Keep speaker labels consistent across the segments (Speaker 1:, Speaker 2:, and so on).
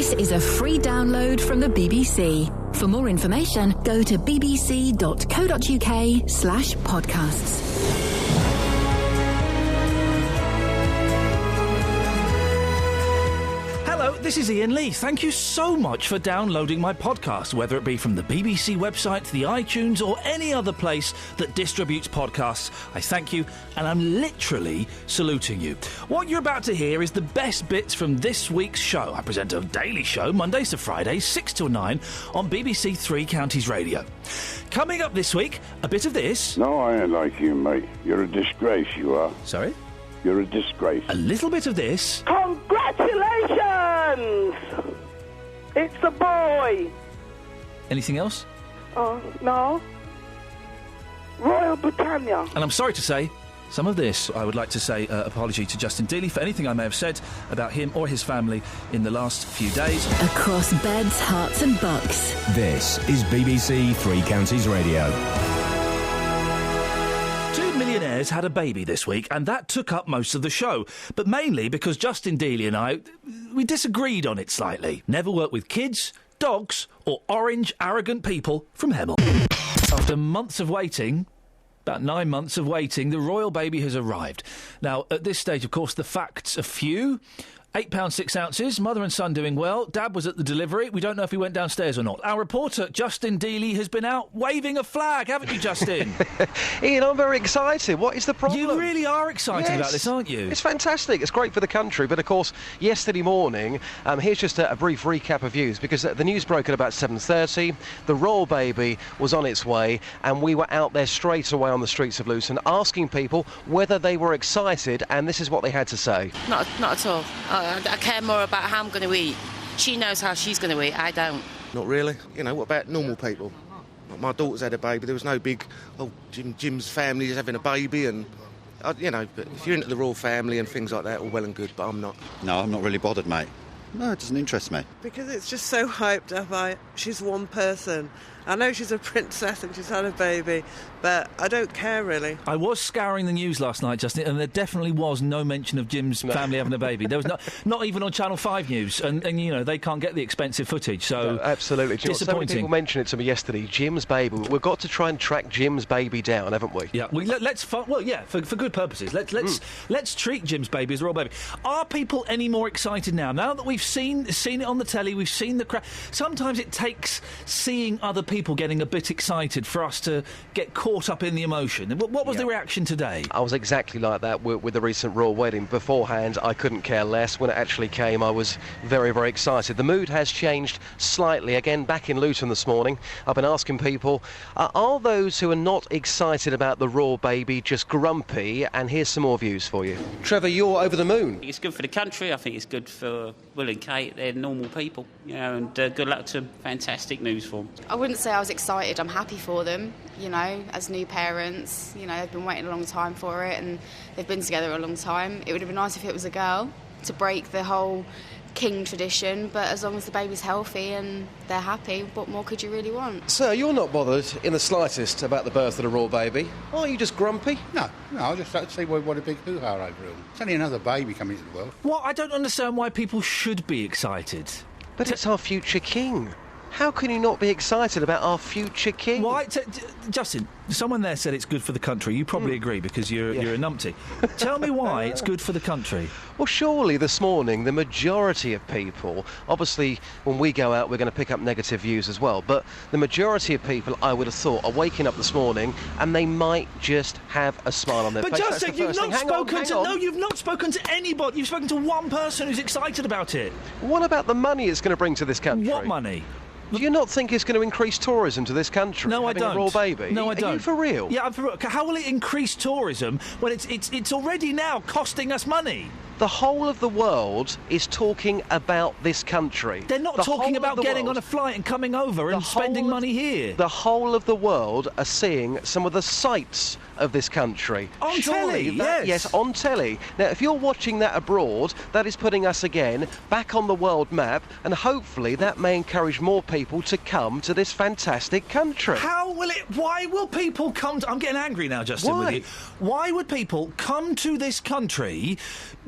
Speaker 1: This is a free download from the BBC. For more information, go to bbc.co.uk/podcasts.
Speaker 2: Hello, this is Iain Lee. Thank you so much for downloading my podcast, whether it be from the BBC website, the iTunes, or any other place that distributes podcasts. I thank you, and I'm literally saluting you. What you're about to hear is the best bits from this week's show. I present a daily show, Mondays to Fridays, 6 till 9, on BBC Three Counties Radio. Coming up this week, a bit of this.
Speaker 3: No, I ain't like you, mate. You're a disgrace, you are.
Speaker 2: Sorry?
Speaker 3: You're a disgrace.
Speaker 2: A little bit of this.
Speaker 4: Congratulations! It's a boy.
Speaker 2: Anything else?
Speaker 4: Oh, no. Royal Britannia.
Speaker 2: And I'm sorry to say, some of this. I would like to say apology to Justin Dealey for anything I may have said about him or his family in the last few days.
Speaker 1: Across beds, hearts and bucks.
Speaker 5: This is BBC Three Counties Radio.
Speaker 2: Two millionaires had a baby this week, and that took up most of the show. But mainly because Justin Dealey and I, we disagreed on it slightly. Never work with kids, dogs, or orange, arrogant people from Hemel. After months of waiting, about 9 months of waiting, the royal baby has arrived. Now, at this stage, of course, the facts are few. £8 6 ounces, mother and son doing well. Dad was at the delivery. We don't know if he went downstairs or not. Our reporter, Justin Dealey, has been out waving a flag, haven't you, Justin?
Speaker 6: Iain, I'm very excited. What is the problem?
Speaker 2: You really are excited about this, aren't you?
Speaker 6: It's fantastic. It's great for the country. But, of course, yesterday morning, here's just a brief recap of news, because the news broke at about 7:30. The royal baby was on its way, and we were out there straight away on the streets of Luton asking people whether they were excited, and this is what they had to say.
Speaker 7: Not at all. I care more about how I'm going to eat. She knows how she's going to eat, I don't.
Speaker 8: Not really. You know, what about normal people? My daughter's had a baby, there was no big, Jim's family is having a baby, and, but if you're into the royal family and things like that, all well and good, but I'm not.
Speaker 9: No, I'm not really bothered, mate. No, it doesn't interest me.
Speaker 10: Because it's just so hyped up. She's one person. I know she's a princess and she's had a baby, but I don't care, really.
Speaker 2: I was scouring the news last night, Justin, and there definitely was no mention of Jim's family having a baby. There was not even on Channel 5 News, and they can't get the expensive footage, so...
Speaker 6: No, absolutely.
Speaker 2: Disappointing.
Speaker 6: So many people mentioned it to me yesterday, Jim's baby. We've got to try and track Jim's baby down, haven't we?
Speaker 2: Yeah, for good purposes. Let's treat Jim's baby as a royal baby. Are people any more excited now? Now that we've seen it on the telly, we've seen the crowd... Sometimes it takes seeing other people getting a bit excited for us to get caught up in the emotion. What was the reaction today?
Speaker 6: I was exactly like that with the recent royal wedding. Beforehand, I couldn't care less. When it actually came, I was very, very excited. The mood has changed slightly. Again, back in Luton this morning, I've been asking people, are those who are not excited about the royal baby just grumpy? And here's some more views for you. Trevor, you're over the moon.
Speaker 11: It's good for the country. I think it's good for Will and Kate. They're normal people, and good luck to them. Fantastic news for them.
Speaker 12: I wouldn't say I was excited. I'm happy for them, as new parents. They've been waiting a long time for it, and they've been together a long time. It would have been nice if it was a girl, to break the whole king tradition, but as long as the baby's healthy and they're happy, what more could you really want?
Speaker 6: Sir, you're not bothered in the slightest about the birth of the royal baby. Are you just grumpy?
Speaker 13: No, I just don't see what a big hoo-ha over it. It's only another baby coming into the world.
Speaker 2: What? I don't understand why people should be excited.
Speaker 6: But it's our future king. How can you not be excited about our future king?
Speaker 2: Why, Justin? Someone there said it's good for the country. You probably agree because you're a numpty. Tell me why it's good for the country.
Speaker 6: Well, surely this morning the majority of people, obviously when we go out we're going to pick up negative views as well, but the majority of people, I would have thought, are waking up this morning and they might just have a smile on their face.
Speaker 2: But Justin, you've not spoken to anybody. You've spoken to one person who's excited about it.
Speaker 6: What about the money it's going to bring to this country?
Speaker 2: What money?
Speaker 6: Do you not think it's going to increase tourism to this country?
Speaker 2: No, I don't.
Speaker 6: A royal baby?
Speaker 2: No, I don't.
Speaker 6: Are you for real?
Speaker 2: Yeah, I'm for real. How will it increase tourism when it's already now costing us money?
Speaker 6: The whole of the world is talking about this country.
Speaker 2: They're not talking about getting on a flight and coming over and spending money here.
Speaker 6: The whole of the world are seeing some of the sights of this country.
Speaker 2: On telly, yes.
Speaker 6: Yes, on telly. Now, if you're watching that abroad, that is putting us again back on the world map, and hopefully that may encourage more people to come to this fantastic country.
Speaker 2: How Why will people come I'm getting angry now, Justin,
Speaker 6: Why?
Speaker 2: with you. Why would people come to this country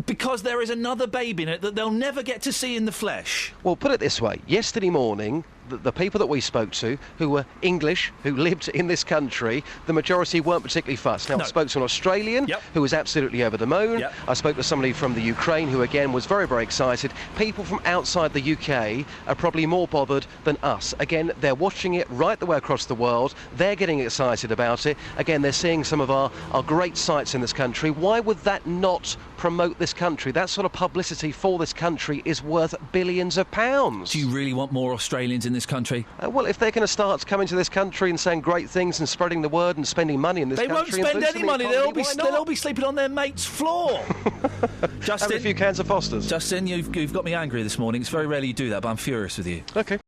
Speaker 2: because there is another baby in it that they'll never get to see in the flesh?
Speaker 6: Well, put it this way. Yesterday morning, the people that we spoke to, who were English, who lived in this country, the majority weren't particularly fussed. Now, I spoke to an Australian who was absolutely over the moon. I spoke to somebody from the Ukraine who, again, was very, very excited. People from outside the UK are probably more bothered than us. Again, they're watching it right the way across the world. They're getting excited about it. Again, they're seeing some of our great sites in this country. Why would that not promote this country? That sort of publicity for this country is worth billions of pounds.
Speaker 2: Do you really want more Australians in this country?
Speaker 6: Well, if they're going to start coming to this country and saying great things and spreading the word and spending money in this country...
Speaker 2: They won't spend any money. They'll
Speaker 6: They'll
Speaker 2: be sleeping on their mate's floor. Justin,
Speaker 6: have a few cans of Foster's.
Speaker 2: Justin, you've got me angry this morning. It's very rarely you do that, but I'm furious with you.
Speaker 6: OK.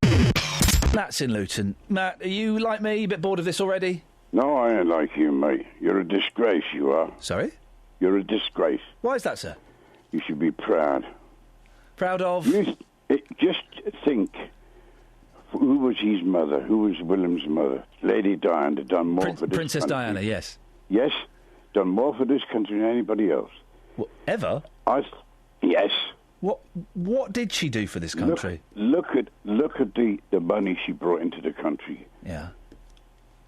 Speaker 2: Matt's in Luton. Matt, are you like me, a bit bored of this already?
Speaker 3: No, I ain't like you, mate. You're a disgrace, you are.
Speaker 2: Sorry?
Speaker 3: You're a disgrace.
Speaker 2: Why is that, sir?
Speaker 3: You should be proud.
Speaker 2: Proud of?
Speaker 3: Just think, who was his mother? Who was William's mother? Lady Diana had done more for this
Speaker 2: Princess
Speaker 3: country.
Speaker 2: Diana, yes.
Speaker 3: Yes, done more for this country than anybody else.
Speaker 2: What, ever?
Speaker 3: Yes.
Speaker 2: What did she do for this country?
Speaker 3: Look at the money she brought into the country.
Speaker 2: Yeah.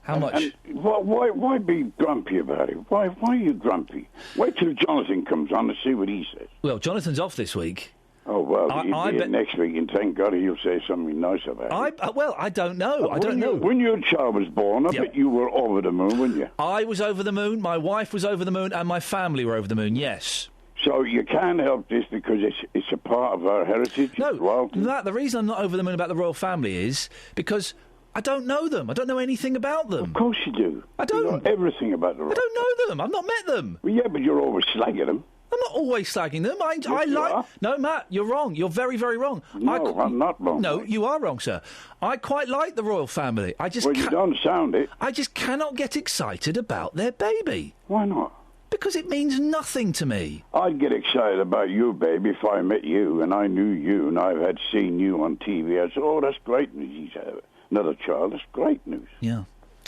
Speaker 2: How much?
Speaker 3: And why be grumpy about it? Why are you grumpy? Wait till Jonathan comes on and see what he says.
Speaker 2: Well, Jonathan's off this week.
Speaker 3: Oh, well, he'll be here next week, and thank God he'll say something nice about it.
Speaker 2: Well, I don't know. I don't know.
Speaker 3: When your child was born, I bet you were over the moon, weren't you?
Speaker 2: I was over the moon, my wife was over the moon, and my family were over the moon, yes.
Speaker 3: So you can't help this because it's a part of our heritage.
Speaker 2: No, the reason I'm not over the moon about the royal family is because I don't know them. I don't know anything about them.
Speaker 3: Of course you do.
Speaker 2: I don't.
Speaker 3: You know everything about the royal
Speaker 2: family. I don't know them. I've not met them.
Speaker 3: Well, yeah, but you're always slagging them.
Speaker 2: I'm not always slagging them. I like... No, Matt, you're wrong. You're very, very wrong.
Speaker 3: No, I'm not wrong.
Speaker 2: No, you are wrong, sir. I quite like the royal family.
Speaker 3: Well, you don't sound it.
Speaker 2: I just cannot get excited about their baby.
Speaker 3: Why not?
Speaker 2: Because it means nothing to me.
Speaker 3: I'd get excited about you, baby, if I met you and I knew you and I had seen you on TV. I'd say, oh, that's great news. He's another child. That's great news.
Speaker 2: Yeah.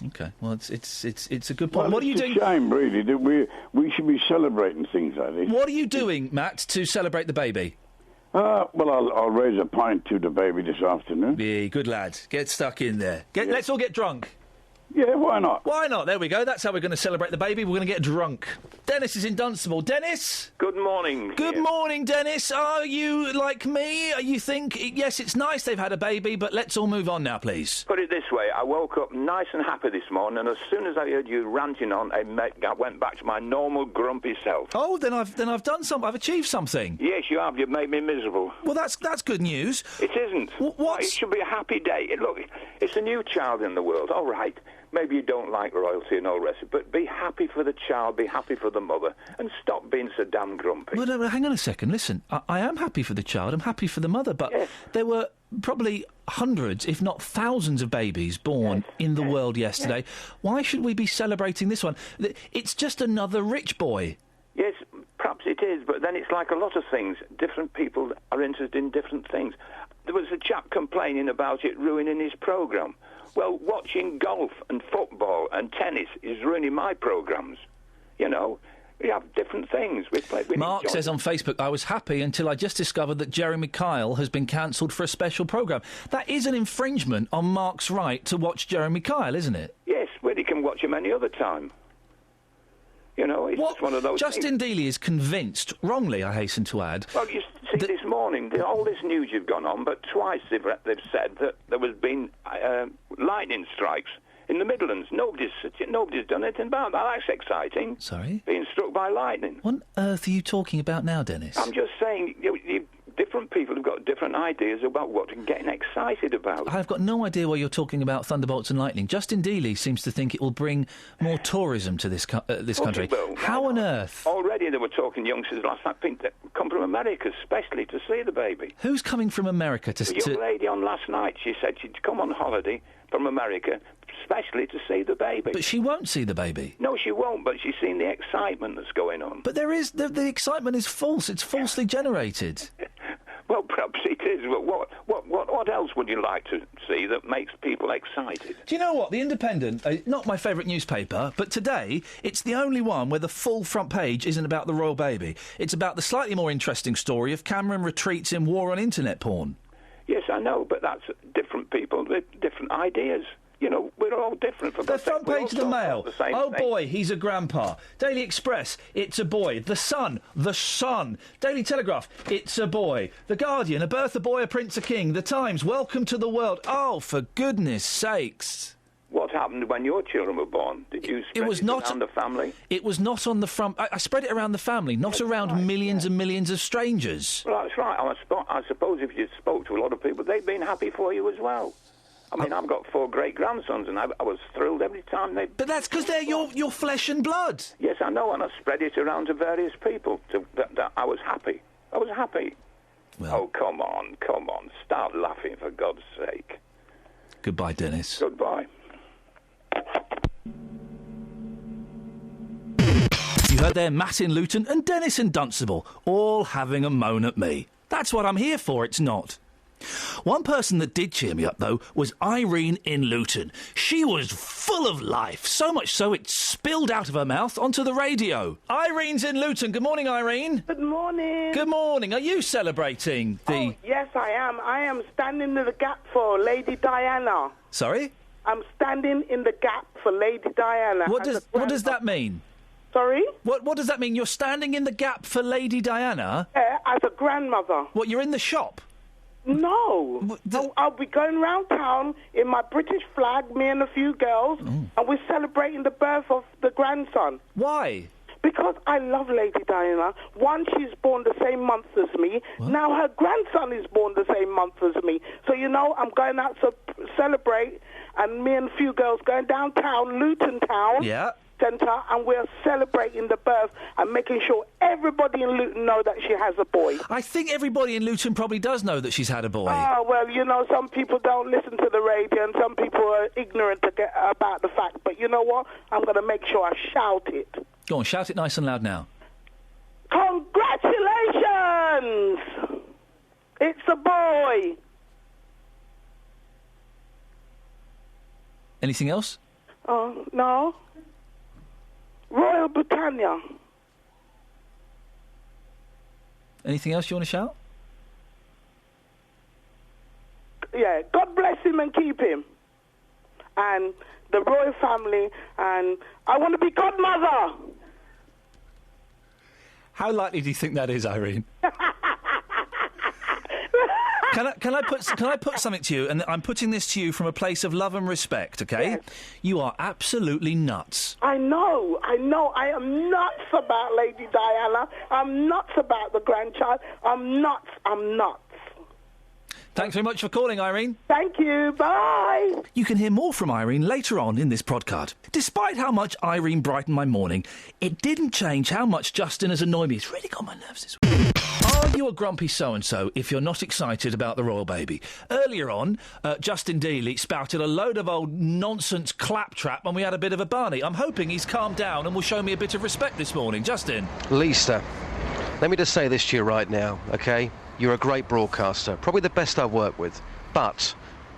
Speaker 2: Okay. Well, it's a good point.
Speaker 3: Well,
Speaker 2: what are you doing?
Speaker 3: It's a shame, really, that we should be celebrating things like this.
Speaker 2: What are you doing, Matt, to celebrate the baby?
Speaker 3: Well, I'll raise a pint to the baby this afternoon.
Speaker 2: Yeah, good lad. Get stuck in there. Let's all get drunk.
Speaker 3: Yeah, why not?
Speaker 2: Why not? There we go. That's how we're going to celebrate the baby. We're going to get drunk. Dennis is in Dunstable. Dennis?
Speaker 14: Good morning.
Speaker 2: Good morning, Dennis. Are you like me? You think, yes, it's nice they've had a baby, but let's all move on now, please.
Speaker 14: Put it this way. I woke up nice and happy this morning, and as soon as I heard you ranting on, I went back to my normal grumpy self.
Speaker 2: Oh, then I've done something. I've achieved something.
Speaker 14: Yes, you have. You've made me miserable.
Speaker 2: Well, that's good news.
Speaker 14: It isn't. What? It should be a happy day. Look, it's a new child in the world. All right. Maybe you don't like royalty and all the rest of it, but be happy for the child, be happy for the mother, and stop being so damn grumpy.
Speaker 2: Well, no, hang on a second. Listen, I am happy for the child, I'm happy for the mother, but there were probably hundreds, if not thousands of babies born in the world yesterday. Why should we be celebrating this one? It's just another rich boy.
Speaker 14: Yes, perhaps it is, but then it's like a lot of things. Different people are interested in different things. There was a chap complaining about it ruining his programme. Well, watching golf and football and tennis is ruining my programmes. You know, we have different things.
Speaker 2: Mark says on Facebook, I was happy until I just discovered that Jeremy Kyle has been cancelled for a special programme. That is an infringement on Mark's right to watch Jeremy Kyle, isn't it?
Speaker 14: Yes, well, he can watch him any other time. You know, it's just one of those
Speaker 2: Justin
Speaker 14: things.
Speaker 2: Dealey is convinced, wrongly, I hasten to add.
Speaker 14: Well, you see, this morning, all this news you've gone on, but twice they've said that there has been lightning strikes in the Midlands. Nobody's done anything about that. That's exciting.
Speaker 2: Sorry?
Speaker 14: Being struck by lightning.
Speaker 2: What on earth are you talking about now, Dennis?
Speaker 14: I'm just saying, different people have got different ideas about what they're getting excited about.
Speaker 2: I've got no idea why you're talking about thunderbolts and lightning. Justin Dealey seems to think it will bring more tourism to this country. How on earth?
Speaker 14: Already they were talking youngsters last night that come from America, especially to see the baby.
Speaker 2: Who's coming from America to...
Speaker 14: A young lady on last night, she said she'd come on holiday from America, especially to see the baby.
Speaker 2: But she won't see the baby.
Speaker 14: No, she won't, but she's seen the excitement that's going on.
Speaker 2: But there is... The excitement is false. It's falsely generated.
Speaker 14: Well, perhaps perhaps it is, but what else would you like to see that makes people excited?
Speaker 2: Do you know what? The Independent, not my favourite newspaper, but today it's the only one where the full front page isn't about the royal baby. It's about the slightly more interesting story of Cameron retreats in war on internet porn.
Speaker 14: Yes, I know, but that's different people with different ideas. You know, we're all different. For
Speaker 2: the front page of the Mail. Oh,
Speaker 14: thing.
Speaker 2: boy, he's a grandpa. Daily Express, it's a boy. The Sun. Daily Telegraph, it's a boy. The Guardian, a birth, a boy, a prince, a king. The Times, welcome to the world. Oh, for goodness sakes.
Speaker 14: What happened when your children were born? Did you spread it around the family?
Speaker 2: It was not on the front. I spread it around the family, not around millions and millions of strangers.
Speaker 14: Well, that's right. I suppose if you spoke to a lot of people, they've been happy for you as well. I mean, I've got 4 great-grandsons, and I was thrilled every time they...
Speaker 2: But that's because they're your flesh and blood.
Speaker 14: Yes, I know, and I spread it around to various people. That I was happy. I was happy. Well, oh, come on. Start laughing, for God's sake.
Speaker 2: Goodbye, Dennis.
Speaker 14: Goodbye.
Speaker 2: You heard there Matt in Luton and Dennis in Dunstable, all having a moan at me. That's what I'm here for, it's not. One person that did cheer me up, though, was Irene in Luton. She was full of life, so much so it spilled out of her mouth onto the radio. Irene's in Luton. Good morning, Irene.
Speaker 4: Good morning.
Speaker 2: Good morning. Are you celebrating the...
Speaker 4: Oh, yes, I am. I am standing in the gap for Lady Diana.
Speaker 2: Sorry?
Speaker 4: I'm standing in the gap for Lady Diana.
Speaker 2: What does that mean?
Speaker 4: Sorry?
Speaker 2: What does that mean? You're standing in the gap for Lady Diana?
Speaker 4: As a grandmother.
Speaker 2: What, you're in the shop?
Speaker 4: No. I'll be going round town in my British flag, me and a few girls, and we're celebrating the birth of the grandson.
Speaker 2: Why?
Speaker 4: Because I love Lady Diana. One, she's born the same month as me. What? Now her grandson is born the same month as me. So, you know, I'm going out to celebrate, and me and a few girls going downtown, Luton Town.
Speaker 2: Yeah.
Speaker 4: Centre, and we're celebrating the birth and making sure everybody in Luton know that she has a boy.
Speaker 2: I think everybody in Luton probably does know that she's had a boy.
Speaker 4: Oh, well, you know, some people don't listen to the radio and some people are ignorant about the fact. But you know what? I'm going to make sure I shout it.
Speaker 2: Go on, shout it nice and loud now.
Speaker 4: Congratulations! It's a boy.
Speaker 2: Anything else?
Speaker 4: Oh, no. Royal Britannia.
Speaker 2: Anything else you want to shout?
Speaker 4: Yeah, God bless him and keep him. And the royal family, and I want to be godmother.
Speaker 2: How likely do you think that is, Irene? Can I put something to you? And I'm putting this to you from a place of love and respect, okay? Yes. You are absolutely nuts.
Speaker 4: I know. I am nuts about Lady Diana. I'm nuts about the grandchild. I'm nuts.
Speaker 2: Thanks very much for calling, Irene.
Speaker 4: Thank you. Bye.
Speaker 2: You can hear more from Irene later on in this podcast. Despite how much Irene brightened my morning, it didn't change how much Justin has annoyed me. It's really got my nerves this week. Are you a grumpy so-and-so if you're not excited about the royal baby? Earlier on, Justin Dealey spouted a load of old nonsense claptrap and we had a bit of a barney. I'm hoping he's calmed down and will show me a bit of respect this morning. Justin?
Speaker 6: Lisa, let me just say this to you right now, OK? You're a great broadcaster, probably the best I've worked with. But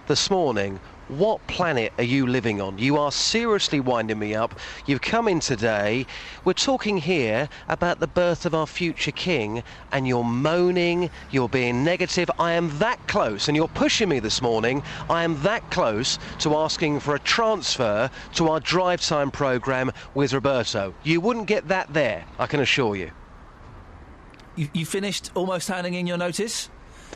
Speaker 6: this morning, what planet are you living on? You are seriously winding me up. You've come in today. We're talking here about the birth of our future king, and you're moaning, you're being negative. I am that close, and you're pushing me this morning. I am that close to asking for a transfer to our drive time programme with Roberto. You wouldn't get that there, I can assure you.
Speaker 2: You finished almost handing in your notice?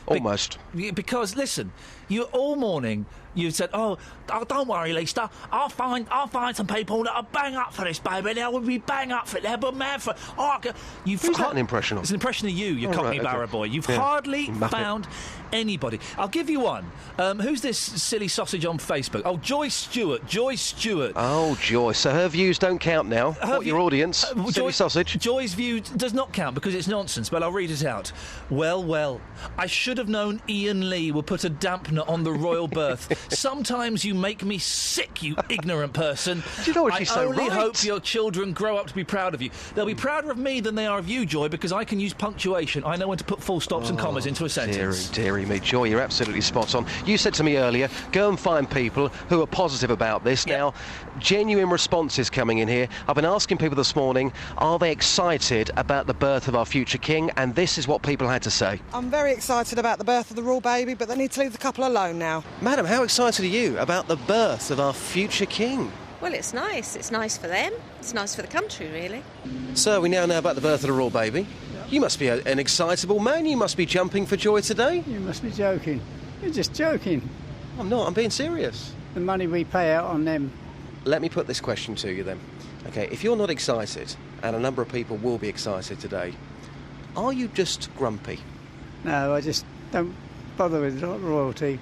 Speaker 6: Almost.
Speaker 2: Because, listen, you all morning you said, oh, don't worry, Lisa, I'll find some people that are bang up for this, baby. They will be bang up for it. They'll be mad for it. Oh,
Speaker 6: Who's that an impression of?
Speaker 2: It's an impression of you, cockney barra boy. You've hardly found anybody. I'll give you one. Who's this silly sausage on Facebook? Oh, Joyce Stewart. Joyce Stewart.
Speaker 6: Oh, Joyce. So her views don't count now. What, your audience? Silly sausage.
Speaker 2: Joy's view does not count because it's nonsense, but I'll read it out. Well, I should have known Iain Lee would put a dampener on the royal birth. Sometimes you make me sick, you ignorant person.
Speaker 6: Do you know what she's so right?
Speaker 2: I only hope your children grow up to be proud of you. They'll be prouder of me than they are of you, Joy, because I can use punctuation. I know when to put full stops and commas into a sentence.
Speaker 6: Dearie me. Joy, you're absolutely spot on. You said to me earlier, go and find people who are positive about this.
Speaker 2: Yep.
Speaker 6: Now, genuine responses coming in here. I've been asking people this morning, are they excited about the birth of our future king? And this is what people had to say.
Speaker 15: I'm very excited about the birth of the royal baby, but they need to leave the couple alone now.
Speaker 6: Madam, how excited are you about the birth of our future king?
Speaker 16: Well, it's nice. It's nice for them. It's nice for the country, really.
Speaker 6: So we now know about the birth of the royal baby. You must be an excitable man. You must be jumping for joy today.
Speaker 17: You must be joking. You're just joking.
Speaker 6: I'm not. I'm being serious.
Speaker 17: The money we pay out on them.
Speaker 6: Let me put this question to you then. OK, if you're not excited, and a number of people will be excited today, are you just grumpy?
Speaker 17: No, I just don't bother with royalty.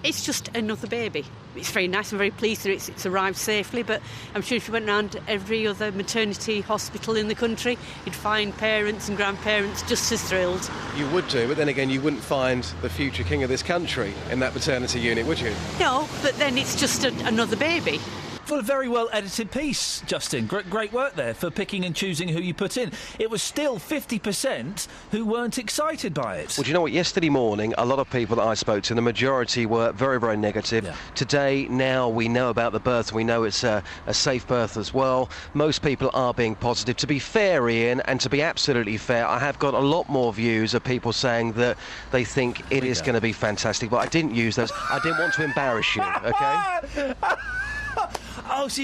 Speaker 18: It's just another baby. It's very nice. I'm very pleased that it's arrived safely, but I'm sure if you went around every other maternity hospital in the country, you'd find parents and grandparents just as thrilled.
Speaker 6: You would do, but then again, you wouldn't find the future king of this country in that maternity unit, would you?
Speaker 18: No, but then it's just another baby.
Speaker 2: For a very well-edited piece, Justin. Great work there for picking and choosing who you put in. It was still 50% who weren't excited by it.
Speaker 6: Well, do you know what? Yesterday morning, a lot of people that I spoke to, the majority were very, very negative. Yeah. Today, now we know about the birth, and we know it's a safe birth as well. Most people are being positive. To be fair, Ian, and to be absolutely fair, I have got a lot more views of people saying that they think it is going to be fantastic, but I didn't use those. I didn't want to embarrass you, OK?
Speaker 2: Oh, so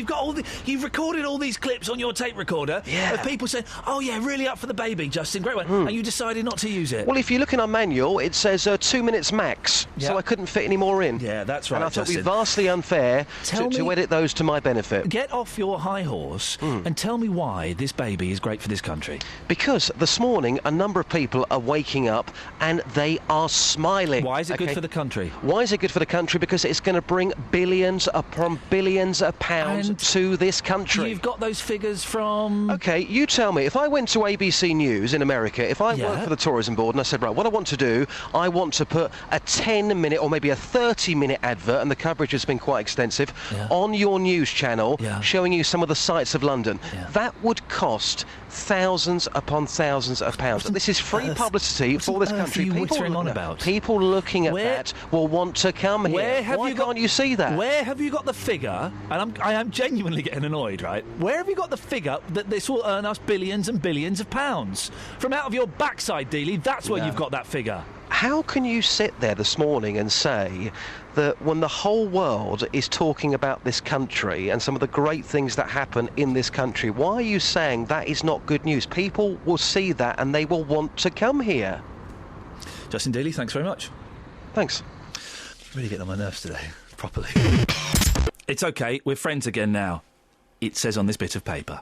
Speaker 2: you've recorded all these clips on your tape recorder of people saying, oh, yeah, really up for the baby, Justin, great one, and you decided not to use it.
Speaker 6: Well, if you look in our manual, it says 2 minutes max, so I couldn't fit any more in.
Speaker 2: Yeah, that's right,
Speaker 6: and I thought
Speaker 2: Justin.
Speaker 6: it would be vastly unfair to edit those to my benefit.
Speaker 2: Get off your high horse and tell me why this baby is great for this country.
Speaker 6: Because this morning, a number of people are waking up and they are smiling.
Speaker 2: Why is it good for the country?
Speaker 6: Why is it good for the country? Because it's going to bring billions upon billions of pounds to this country.
Speaker 2: You've got those figures from...
Speaker 6: OK, you tell me, if I went to ABC News in America, if I worked for the tourism board and I said, right, what I want to do, I want to put a 10-minute or maybe a 30-minute advert, and the coverage has been quite extensive, on your news channel, showing you some of the sights of London. That would cost thousands upon thousands of pounds. This is free publicity for this country. People looking at that will want to come here. Why can't you see that?
Speaker 2: Where have you got the figure, and I am genuinely getting annoyed, right? Where have you got the figure that this will earn us billions and billions of pounds? From out of your backside, Dealey, that's where you've got that figure.
Speaker 6: How can you sit there this morning and say that when the whole world is talking about this country and some of the great things that happen in this country, why are you saying that is not good news? People will see that and they will want to come here.
Speaker 2: Justin Dealey, thanks very much.
Speaker 6: Thanks.
Speaker 2: Really getting on my nerves today, properly. It's OK, we're friends again now. It says on this bit of paper.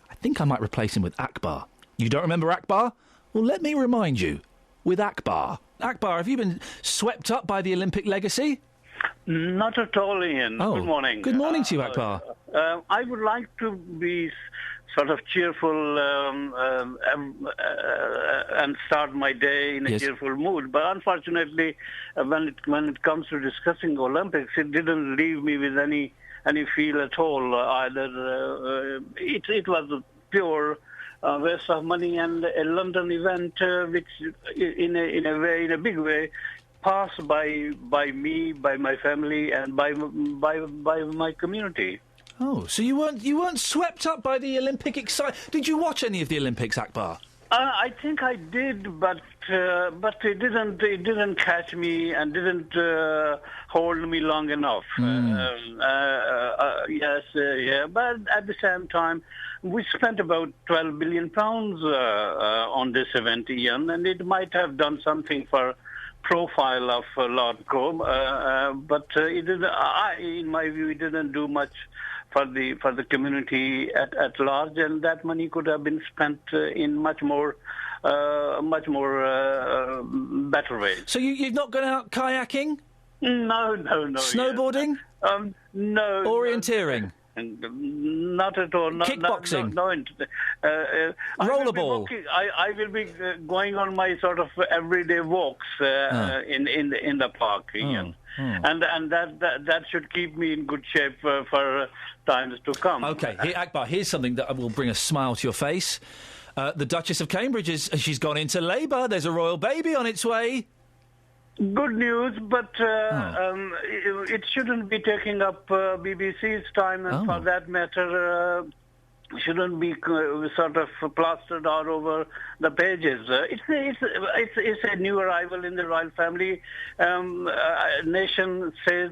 Speaker 2: I think I might replace him with Akbar. You don't remember Akbar? Well, let me remind you. With Akbar. Akbar, have you been swept up by the Olympic legacy?
Speaker 19: Not at all, Ian.
Speaker 2: Oh,
Speaker 19: good morning.
Speaker 2: Good morning to you, Akbar.
Speaker 19: I would like to be sort of cheerful and start my day in a cheerful mood. But unfortunately, when it comes to discussing Olympics, it didn't leave me with any feel at all. Either it was a pure waste of money, and a London event which, in a big way, passed by me, by my family, and by my community.
Speaker 2: Oh, so you weren't swept up by the Olympic excitement? Did you watch any of the Olympics, Akbar?
Speaker 19: I think I did, but it didn't catch me and didn't hold me long enough. But at the same time, we spent about £12 billion on this event, Ian, and it might have done something for profile of Lord Coe, but it didn't. In my view, it didn't do much for the community at large, and that money could have been spent in much more much more better way.
Speaker 2: So you've not gone out kayaking?
Speaker 19: No.
Speaker 2: Snowboarding?
Speaker 19: No.
Speaker 2: Orienteering?
Speaker 19: Not at all.
Speaker 2: Kickboxing?
Speaker 19: Rollerball? I will be going on my sort of everyday walks in the park, Ian. And that should keep me in good shape for times to come.
Speaker 2: OK, Akbar, here's something that will bring a smile to your face. The Duchess of Cambridge, she's gone into labour. There's a royal baby on its way.
Speaker 19: Good news, but it shouldn't be taking up BBC's time, and for that matter, shouldn't be sort of plastered all over the pages. It's a new arrival in the royal family. Nation says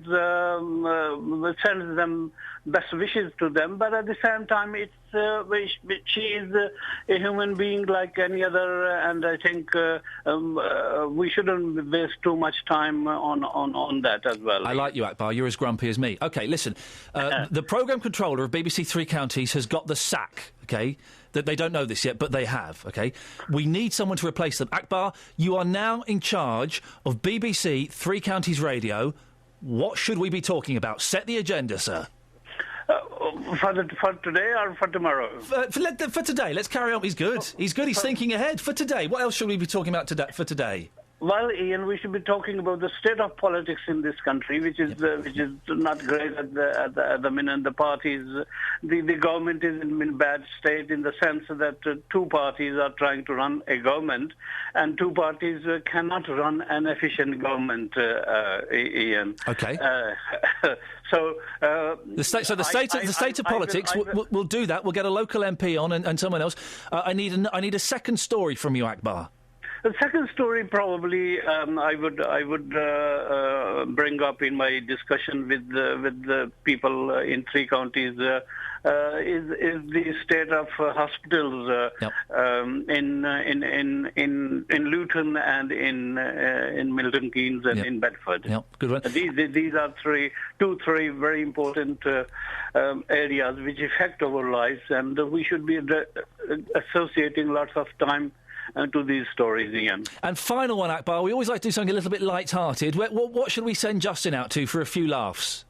Speaker 19: sends them best wishes to them, but at the same time, she is a human being like any other, and I think we shouldn't waste too much time on that as well.
Speaker 2: I like you, Akbar. You're as grumpy as me. OK, listen. The programme controller of BBC Three Counties has got the sack, OK? That they don't know this yet, but they have, OK? We need someone to replace them. Akbar, you are now in charge of BBC Three Counties Radio. What should we be talking about? Set the agenda, sir.
Speaker 19: For today or for tomorrow?
Speaker 2: For today. Let's carry on. He's good. He's good. He's thinking ahead. For today. What else should we be talking about for today?
Speaker 19: Well, Ian, we should be talking about the state of politics in this country, which is not great at the minute. The parties, the government is in bad state in the sense that two parties are trying to run a government, and two parties cannot run an efficient government. Ian.
Speaker 2: Okay.
Speaker 19: The
Speaker 2: state of politics. We'll do that. We'll get a local MP on and someone else. I need a second story from you, Akbar.
Speaker 19: The second story probably I would bring up in my discussion with the people in Three Counties is the state of hospitals in Luton and in Milton Keynes and in Bedford.
Speaker 2: Yep, good one.
Speaker 19: These are two very important areas which affect our lives, and we should be associating lots of time to these stories, Ian.
Speaker 2: And final one, Akbar, we always like to do something a little bit light-hearted. What should we send Justin out to for a few laughs?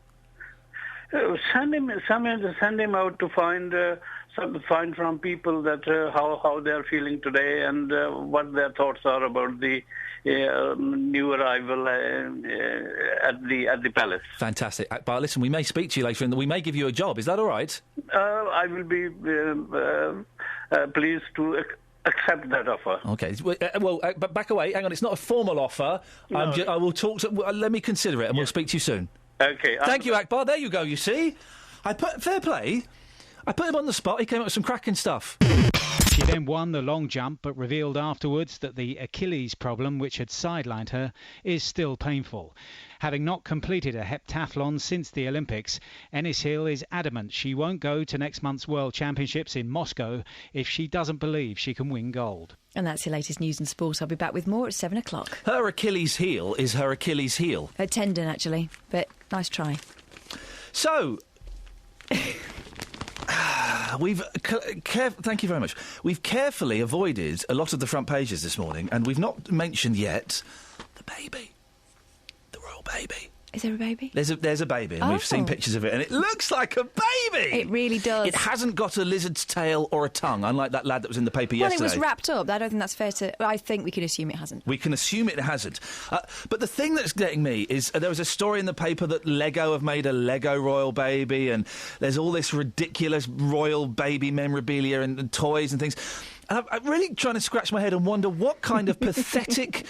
Speaker 19: Send him out to find from people that how they are feeling today and what their thoughts are about the new arrival at the palace.
Speaker 2: Fantastic, Akbar. Listen, we may speak to you later, and we may give you a job. Is that all right?
Speaker 19: I will be pleased to accept that offer.
Speaker 2: OK. But back away. Hang on, it's not a formal offer.
Speaker 19: No.
Speaker 2: I will talk to... let me consider it, and we'll speak to you soon.
Speaker 19: OK.
Speaker 2: Thank you, Akbar. There you go, you see. Fair play. I put him on the spot. He came up with some cracking stuff.
Speaker 20: She then won the long jump, but revealed afterwards that the Achilles problem, which had sidelined her, is still painful. Having not completed a heptathlon since the Olympics, Ennis Hill is adamant she won't go to next month's World Championships in Moscow if she doesn't believe she can win gold.
Speaker 21: And that's your latest news and sport. I'll be back with more at 7 o'clock.
Speaker 2: Her Achilles heel is her Achilles heel.
Speaker 21: Her tendon, actually, but nice try.
Speaker 2: So... thank you very much. We've carefully avoided a lot of the front pages this morning, and we've not mentioned yet the baby. The royal baby.
Speaker 21: Is there a baby?
Speaker 2: There's a baby, and we've seen pictures of it, and it looks like a baby!
Speaker 21: It really does.
Speaker 2: It hasn't got a lizard's tail or a tongue, unlike that lad that was in the paper yesterday.
Speaker 21: Well, it was wrapped up. I don't think that's fair to... I think we can assume it hasn't.
Speaker 2: We can assume it hasn't. But the thing that's getting me is there was a story in the paper that Lego have made a Lego royal baby, and there's all this ridiculous royal baby memorabilia and toys and things. And I'm really trying to scratch my head and wonder what kind of pathetic,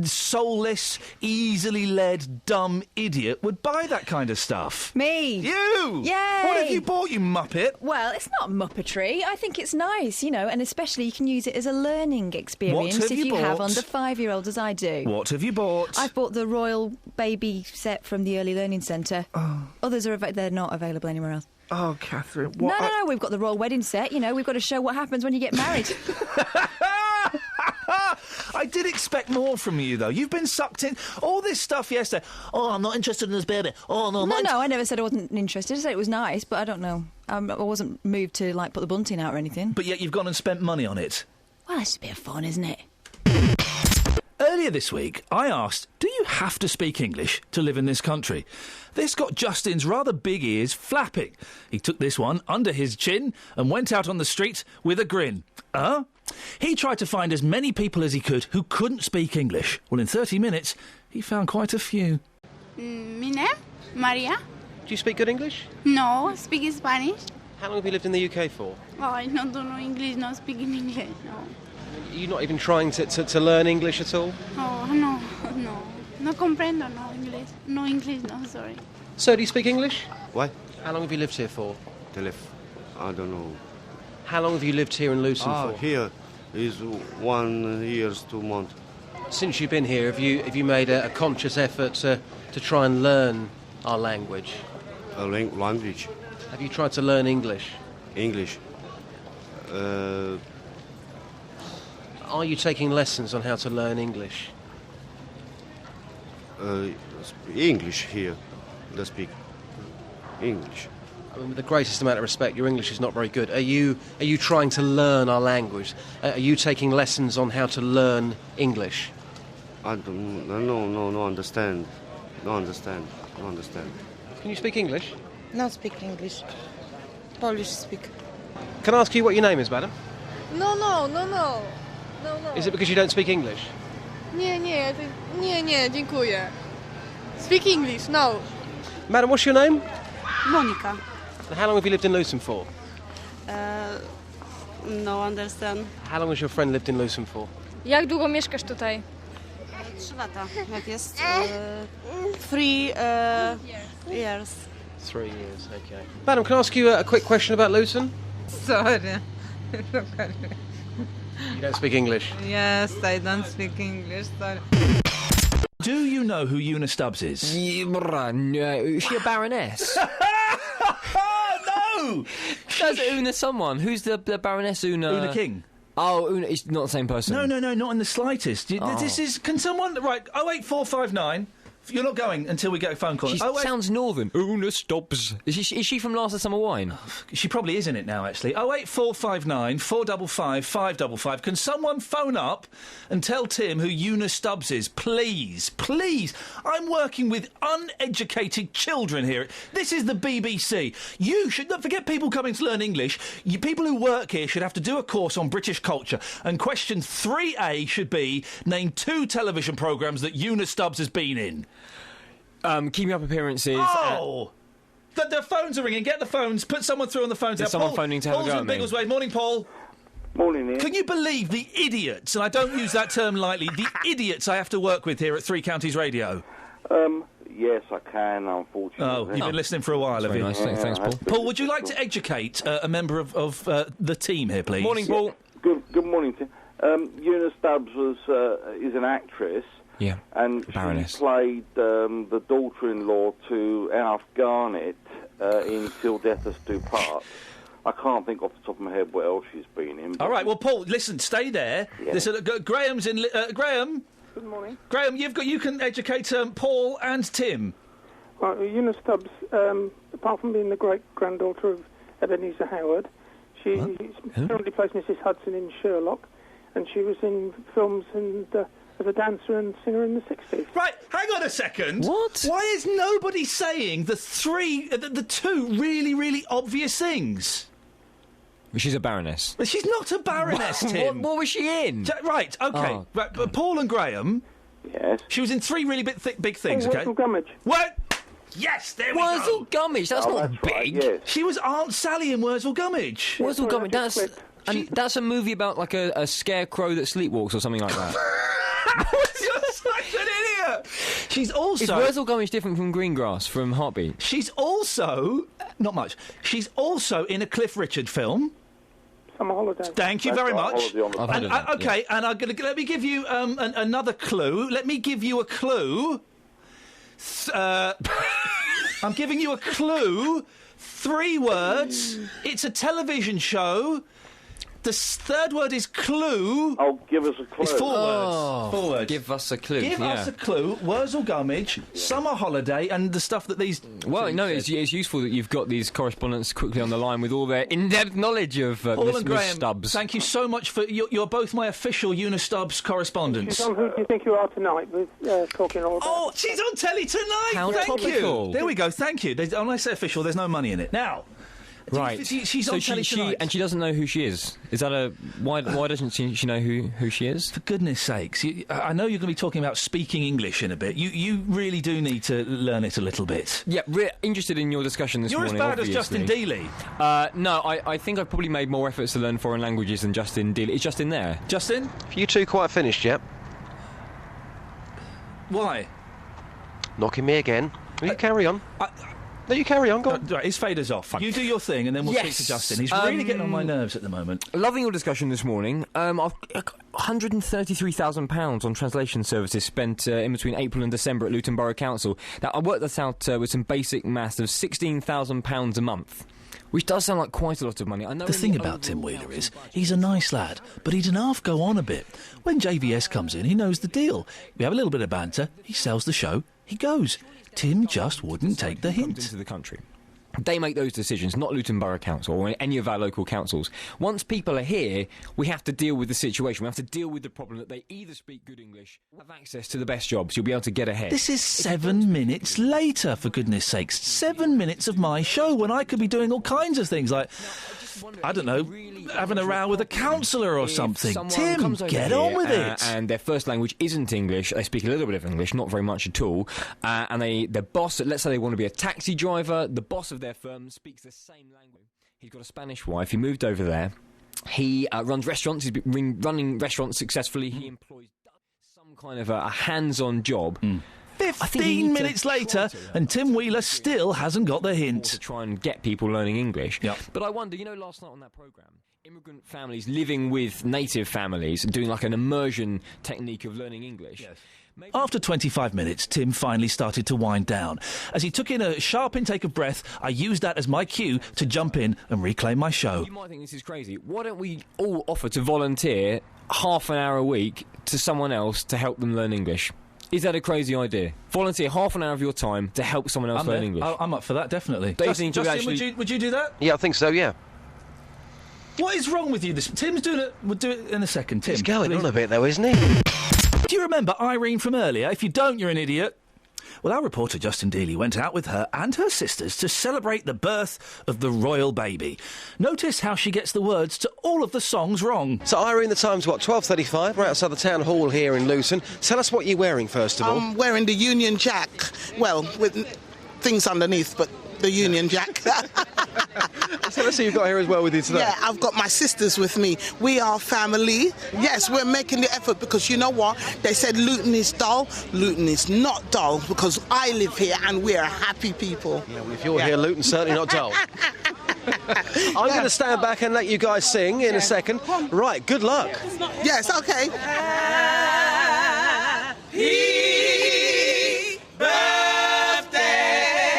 Speaker 2: soulless, easily led, dumb idiot would buy that kind of stuff.
Speaker 21: Me.
Speaker 2: You!
Speaker 21: Yay!
Speaker 2: What have you bought, you muppet?
Speaker 21: Well, it's not muppetry. I think it's nice, and especially you can use it as a learning experience if you have under 5-year-olds, as I do.
Speaker 2: What have you bought?
Speaker 21: I've bought the Royal Baby set from the Early Learning Centre. Oh. Others they're not available anywhere else.
Speaker 2: Oh, Catherine,
Speaker 21: what? No, we've got the Royal Wedding set, we've got to show what happens when you get married.
Speaker 2: I did expect more from you, though. You've been sucked in. All this stuff yesterday. Oh, I'm not interested in this baby. Oh, no,
Speaker 21: No, I never said I wasn't interested. I said it was nice, but I don't know. I wasn't moved to, put the bunting out or anything.
Speaker 2: But yet you've gone and spent money on it.
Speaker 21: Well, that's a bit of fun, isn't it?
Speaker 2: Earlier this week, I asked, do you have to speak English to live in this country? This got Justin's rather big ears flapping. He took this one under his chin and went out on the street with a grin. He tried to find as many people as he could who couldn't speak English. Well, in 30 minutes, he found quite a few.
Speaker 1: Mi name? Maria.
Speaker 6: Do you speak good English?
Speaker 1: No, speak Spanish.
Speaker 6: How long have you lived in the UK for?
Speaker 1: Oh, I don't know English, not speaking English, no.
Speaker 6: Are you not even trying to learn English at all?
Speaker 1: Oh, no. No comprendo, no English. No English, no, sorry.
Speaker 6: So, do you speak English?
Speaker 8: What?
Speaker 6: How long have you lived here for?
Speaker 8: I don't know.
Speaker 6: How long have you lived here in Luton for?
Speaker 8: Here is 1 year, 2 months.
Speaker 6: Since you've been here, have you made a conscious effort to try and learn our language?
Speaker 8: Language?
Speaker 6: Have you tried to learn English?
Speaker 8: English?
Speaker 6: Are you taking lessons on how to learn English?
Speaker 8: English here. They speak English.
Speaker 6: I mean, with the greatest amount of respect, your English is not very good. Are you trying to learn our language? Are you taking lessons on how to learn English?
Speaker 8: I don't. No. Understand. No understand.
Speaker 6: Can you speak English?
Speaker 22: Not speak English. Polish speak.
Speaker 6: Can I ask you what your name is, madam?
Speaker 22: No.
Speaker 6: Is it because you don't speak English?
Speaker 22: Nie, dziękuję. Speak English, no.
Speaker 6: Madam, what's your name?
Speaker 23: Monica.
Speaker 6: And how long have you lived in Luton for?
Speaker 23: No understand.
Speaker 6: How long has your friend lived in Luton for?
Speaker 22: Jak długo mieszkasz tutaj?
Speaker 23: 3 lata, jak jest. 3 years.
Speaker 6: 3 years, okay. Madam, can I ask you a quick question about Luton?
Speaker 22: Sorry.
Speaker 6: You don't speak English?
Speaker 22: Yes, I don't speak English, sorry.
Speaker 2: Do you know who Una Stubbs is?
Speaker 24: Is she a baroness?
Speaker 2: No!
Speaker 24: That's Una someone. Who's the Baroness Una?
Speaker 2: Una King.
Speaker 24: Oh, Una, it's not the same person.
Speaker 2: No, not in the slightest. This is... Can someone... Right, 08459... You're not going until we get a phone call.
Speaker 24: She sounds northern. Una Stubbs. Is she from Last of Summer Wine?
Speaker 2: She probably is in it now, actually. 08459 455 555. Can someone phone up and tell Tim who Una Stubbs is? Please. I'm working with uneducated children here. This is the BBC. You should not forget people coming to learn English. People who work here should have to do a course on British culture. And question 3A should be, name 2 television programmes that Una Stubbs has been in.
Speaker 24: Keeping Up Appearances.
Speaker 2: Oh! The phones are ringing. Get the phones. Put someone through on the phones.
Speaker 24: There's someone phoning to have a go at me.
Speaker 2: Paul's in Biggleswade. Morning, Paul.
Speaker 25: Morning, Ian.
Speaker 2: Can you believe the idiots, and I don't use that term lightly, the idiots I have to work with here at Three Counties Radio?
Speaker 25: Yes, I can, unfortunately.
Speaker 2: Oh, you've been listening for a while, have you?
Speaker 24: Nice. Thanks, Paul.
Speaker 2: Paul, would you like to educate a member of the team here, please?
Speaker 24: Morning, Paul.
Speaker 25: Good morning, Tim. Una Stubbs is an actress.
Speaker 24: Yeah,
Speaker 25: and
Speaker 24: Baroness.
Speaker 25: She played the daughter-in-law to Alf Garnett in Till Death Us Do Part. I can't think off the top of my head what else she's been in.
Speaker 2: All right, well, Paul, listen, stay there.
Speaker 25: Yeah.
Speaker 2: Listen, Graham's in... Graham?
Speaker 26: Good morning.
Speaker 2: Graham, you can educate Paul and Tim.
Speaker 26: Well, Una Stubbs, apart from being the great-granddaughter of Ebenezer Howard, she currently plays Mrs. Hudson in Sherlock, and she was in films and... as a dancer and singer in the 60s.
Speaker 2: Right, hang on a second.
Speaker 24: What?
Speaker 2: Why is nobody saying the 2 really, really obvious things?
Speaker 24: She's a baroness.
Speaker 2: She's not a baroness, Tim.
Speaker 24: What was she in?
Speaker 2: Right, OK.
Speaker 24: Oh.
Speaker 2: Right, but Paul and Graham...
Speaker 25: Yes?
Speaker 2: She was in 3 really big things, OK?
Speaker 26: Wurzel Gummidge.
Speaker 2: What? Yes, there we go.
Speaker 24: Wurzel Gummidge, that's not big.
Speaker 25: Right, yes.
Speaker 2: She was Aunt Sally in Wurzel Gummidge.
Speaker 24: Wurzel Gummidge, that's a movie about, like, a scarecrow that sleepwalks or something like that.
Speaker 2: You're such an idiot! She's also...
Speaker 24: Is Wurzel Gummidge different from Greengrass from Heartbeat?
Speaker 2: She's also... Not much. She's also in a Cliff Richard film.
Speaker 26: Summer Holiday.
Speaker 2: Thank you very much.
Speaker 25: Okay,
Speaker 2: and I'm going to let me give you another clue. Let me give you a clue. I'm giving you a clue. 3 words. It's a television show. The third word is clue.
Speaker 25: Oh, give us a clue.
Speaker 2: It's 4 words. 4 words.
Speaker 24: Give us a clue.
Speaker 2: Give us a clue. Wurzel Gummidge, summer holiday, and the stuff that these...
Speaker 24: Well, no, it's useful that you've got these correspondents quickly on the line with all their in-depth knowledge of
Speaker 2: Paul and Graham,
Speaker 24: Stubbs.
Speaker 2: thank you so much for... You're both my official Unistubbs correspondents.
Speaker 26: Who do you think you are tonight with talking all about...
Speaker 2: Oh, she's on telly tonight!
Speaker 24: How
Speaker 2: thank
Speaker 24: topical.
Speaker 2: you! There we go, thank you. When I say official, there's no money in it. Now...
Speaker 24: Right.
Speaker 2: She's on telly tonight.
Speaker 24: And she doesn't know who she is. Is that a... Why doesn't she know who she is?
Speaker 2: For goodness sakes. I know you're going to be talking about speaking English in a bit. You really do need to learn it a little bit.
Speaker 24: Yeah, interested in your discussion this morning,
Speaker 2: You're as bad
Speaker 24: obviously.
Speaker 2: as Justin Dealey.
Speaker 24: No, I think I've probably made more efforts to learn foreign languages than Justin Dealey. Is Justin there?
Speaker 2: Justin?
Speaker 6: You two quite finished yet?
Speaker 2: Why?
Speaker 6: Knocking me again. Will you carry on? No, you carry on, go on.
Speaker 2: Right, his fader's off. You do your thing, and then we'll speak to Justin. He's really getting on my nerves at the moment.
Speaker 24: Loving your discussion this morning. I've £133,000 on translation services spent in between April and December at Luton Borough Council. Now, I worked that out with some basic maths of £16,000 a month, which does sound like quite a lot of money. I know.
Speaker 2: The thing about Tim Wheeler is, he's a nice lad, but he'd an half go on a bit. When JVS comes in, he knows the deal. We have a little bit of banter, he sells the show, he goes. Tim just wouldn't take the hint.
Speaker 24: Into the country. They make those decisions, not Luton Borough Council or any of our local councils. Once people are here, we have to deal with the situation. We have to deal with the problem that they either speak good English or have access to the best jobs. You'll be able to get ahead.
Speaker 2: This is 7 minutes later, for goodness sakes. 7 minutes of my show when I could be doing all kinds of things like... I don't know, having a row with a counsellor or something. Tim, get on with it.
Speaker 24: And their first language isn't English. They speak a little bit of English, not very much at all. And their boss, let's say they want to be a taxi driver, the boss of their firm speaks the same language. He's got a Spanish wife. He moved over there. He runs restaurants. He's been running restaurants successfully. He employs some kind of a hands-on job.
Speaker 2: 15 minutes later, and Tim Wheeler still hasn't got the hint.
Speaker 24: To try and get people learning English.
Speaker 2: Yep.
Speaker 24: But I wonder, last night on that programme, immigrant families living with native families and doing like an immersion technique of learning English.
Speaker 2: Yes. After 25 minutes, Tim finally started to wind down. As he took in a sharp intake of breath, I used that as my cue to jump in and reclaim my show.
Speaker 24: You might think this is crazy. Why don't we all offer to volunteer half an hour a week to someone else to help them learn English? Is that a crazy idea? Volunteer half an hour of your time to help someone else learn English.
Speaker 2: I'm up for that, definitely.
Speaker 24: Justin,
Speaker 2: would you do that?
Speaker 6: Yeah, I think so, yeah.
Speaker 2: What is wrong with you? Tim's doing it. We'll do it in a second. Tim,
Speaker 6: he's going on a bit, though, isn't he?
Speaker 2: Do you remember Irene from earlier? If you don't, you're an idiot. Well, our reporter Justin Dealey went out with her and her sisters to celebrate the birth of the royal baby. Notice how she gets the words to all of the songs wrong.
Speaker 6: So, Irene, the time's, 12:35? We're outside the town hall here in Luton. Tell us what you're wearing, first of all.
Speaker 5: I'm wearing the Union Jack. Well, with things underneath, but the Union Jack.
Speaker 6: So let's see you've got here as well with you today.
Speaker 5: Yeah, I've got my sisters with me. We are family. Yes, we're making the effort because you know what? They said Luton is dull. Luton is not dull because I live here and we're happy people.
Speaker 6: Yeah, well, if you're here, Luton's certainly not dull. I'm going to stand back and let you guys sing in a second. Right, good luck.
Speaker 5: Yes, okay. Happy birthday,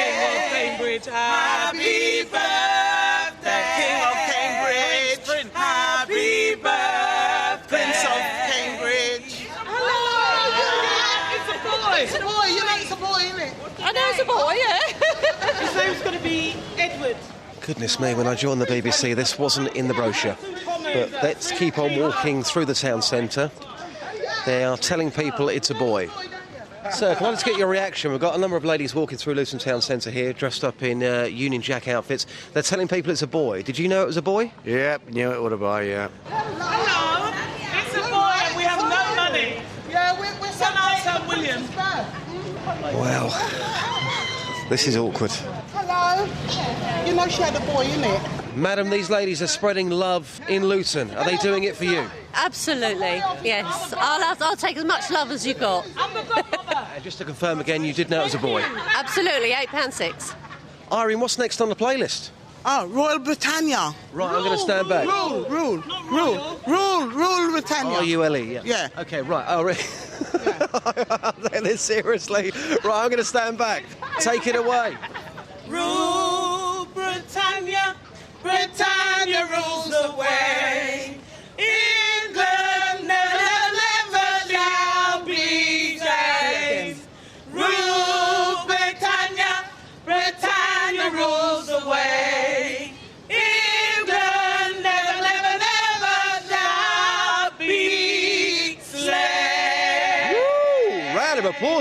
Speaker 5: King of Cambridge. Happy birthday, King of Cambridge. Happy birthday, Prince of Cambridge. Hello. It's a boy. It's a boy. You know it's a boy, isn't it?
Speaker 22: I know it's a boy, yeah.
Speaker 5: His name's going to be Edward.
Speaker 6: Goodness me, when I joined the BBC, this wasn't in the brochure. But let's keep on walking through the town centre. They are telling people it's a boy. Sir, can I just get your reaction? We've got a number of ladies walking through Luton Town Centre here, dressed up in Union Jack outfits. They're telling people it's a boy. Did you know it was a boy?
Speaker 7: Yep, knew it was a boy, yeah.
Speaker 5: Hello, it's a boy and we have no money. Yeah, we're son Alton Williams.
Speaker 6: Well, this is awkward.
Speaker 5: Hello. You know she had a boy, innit?
Speaker 6: Madam, these ladies are spreading love in Luton. Are they doing it for you?
Speaker 16: Absolutely, yes. I'll take as much love as you've got.
Speaker 6: And just to confirm again, you did know it was a boy?
Speaker 16: Absolutely, £8.6.
Speaker 6: Irene, what's next on the playlist?
Speaker 5: Oh, Royal Britannia.
Speaker 6: Right, I'm going to stand back.
Speaker 5: Rule Britannia.
Speaker 6: R-U-L-E, yeah.
Speaker 5: Yeah.
Speaker 6: OK, right, oh, really? I'm saying this seriously. Right, I'm going to stand back. Take it away.
Speaker 5: Rule Britannia, Britannia rules the way.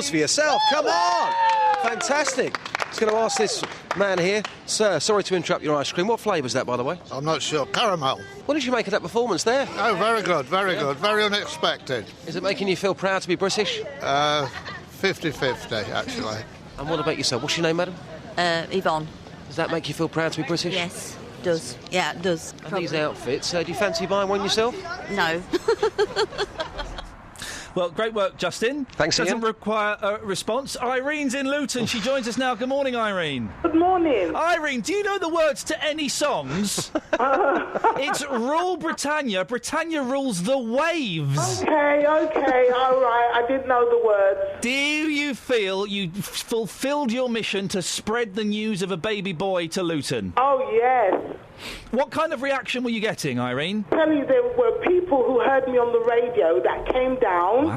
Speaker 6: applause for yourself. Come on. Fantastic. I was going to ask this man here. Sir, sorry to interrupt your ice cream. What flavour's that, by the way?
Speaker 3: I'm not sure. Caramel.
Speaker 6: What did you make of that performance there?
Speaker 3: Oh, very good, very good. Very unexpected.
Speaker 6: Is it making you feel proud to be British?
Speaker 3: 50-50, actually.
Speaker 6: And what about yourself? What's your name, madam?
Speaker 9: Yvonne.
Speaker 6: Does that make you feel proud to be British?
Speaker 9: Yes, it does. Yeah, it does.
Speaker 6: And these outfits, do you fancy buying one yourself?
Speaker 9: No.
Speaker 2: Well, great work, Justin.
Speaker 6: Thanks,
Speaker 2: Doesn't
Speaker 6: Ian.
Speaker 2: require a response. Irene's in Luton. She joins us now. Good morning, Irene.
Speaker 4: Good morning.
Speaker 2: Irene, do you know the words to any songs? It's Rule Britannia. Britannia rules the waves.
Speaker 4: Okay, all right. I didn't know the words.
Speaker 2: Do you feel you fulfilled your mission to spread the news of a baby boy to Luton?
Speaker 4: Oh, yes.
Speaker 2: What kind of reaction were you getting, Irene?
Speaker 4: I tell you, there were people who heard me on the radio that came down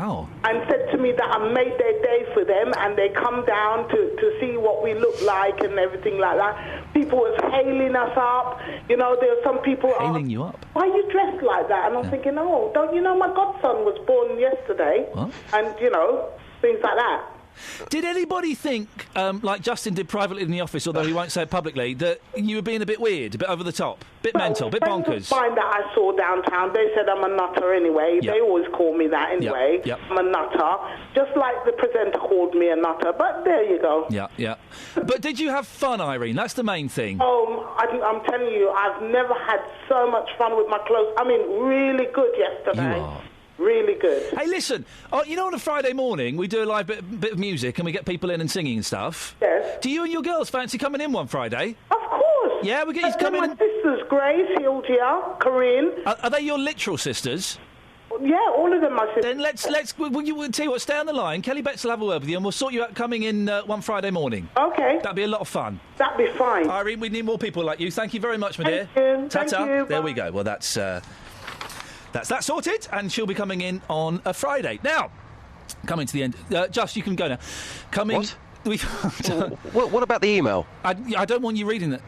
Speaker 4: and said to me that I made their day for them, and they come down to see what we look like and everything like that. People was hailing us up. You know, there were some people
Speaker 2: hailing you up.
Speaker 4: Why are you dressed like that? And I'm thinking, oh, don't you know my godson was born yesterday?
Speaker 2: What?
Speaker 4: And, you know, things like that.
Speaker 2: Did anybody think, like Justin did privately in the office, although he won't say it publicly, that you were being a bit weird, a bit over the top, bit mental, bit bonkers?
Speaker 4: Fine that I saw downtown. They said I'm a nutter anyway.
Speaker 2: Yep.
Speaker 4: They always call me that anyway.
Speaker 2: Yep.
Speaker 4: I'm a nutter, just like the presenter called me a nutter. But there you go.
Speaker 2: Yeah. But did you have fun, Irene? That's the main thing.
Speaker 4: Oh, I'm telling you, I've never had so much fun with my clothes. I mean, really good yesterday.
Speaker 2: You are.
Speaker 4: Really good.
Speaker 2: Hey, listen, you know on a Friday morning we do a live bit of music and we get people in and singing and stuff?
Speaker 4: Yes.
Speaker 2: Do you and your girls fancy coming in one Friday?
Speaker 4: Of course.
Speaker 2: Yeah, we get you to come in.
Speaker 4: My sisters, Grace, Hildia, Corinne.
Speaker 2: Are they your literal sisters?
Speaker 4: Yeah, all of them my sisters.
Speaker 2: Then let's we'll tell you what, stay on the line. Kelly Betts will have a word with you and we'll sort you out coming in one Friday morning.
Speaker 4: Okay.
Speaker 2: That'd be a lot of fun.
Speaker 4: That'd be fine.
Speaker 2: Irene, we need more people like you. Thank you very much, my dear.
Speaker 4: Thank you.
Speaker 2: Ta-ta.
Speaker 4: Thank you.
Speaker 2: There we go. Well, that's that sorted, and she'll be coming in on a Friday. Now, coming to the end. Just, you can go now.
Speaker 6: What? What about the email?
Speaker 2: I don't want you reading it.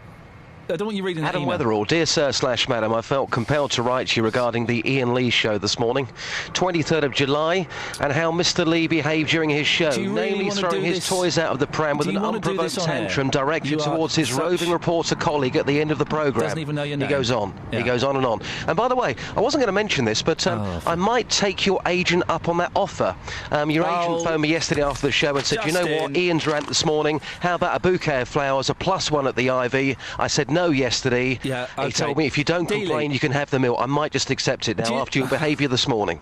Speaker 2: I don't want you reading
Speaker 6: Adam
Speaker 2: the email.
Speaker 6: Weatherall, dear sir / madam, I felt compelled to write you regarding the Iain Lee show this morning, 23rd of July, and how Mr. Lee behaved during his show, namely throwing his toys out of the pram with an unprovoked tantrum directed towards his roving reporter colleague at the end of the programme.
Speaker 2: Doesn't even know your name.
Speaker 6: He goes on.
Speaker 2: Yeah.
Speaker 6: He goes on and on. And by the way, I wasn't going to mention this, but I might take your agent up on that offer. Your agent phoned me yesterday after the show and said, you know what, Ian's rant this morning, how about a bouquet of flowers, a +1 at the IV? I said no yesterday.
Speaker 2: Yeah, okay.
Speaker 6: He told me if you don't complain, you can have the meal. I might just accept it now after your behaviour this morning.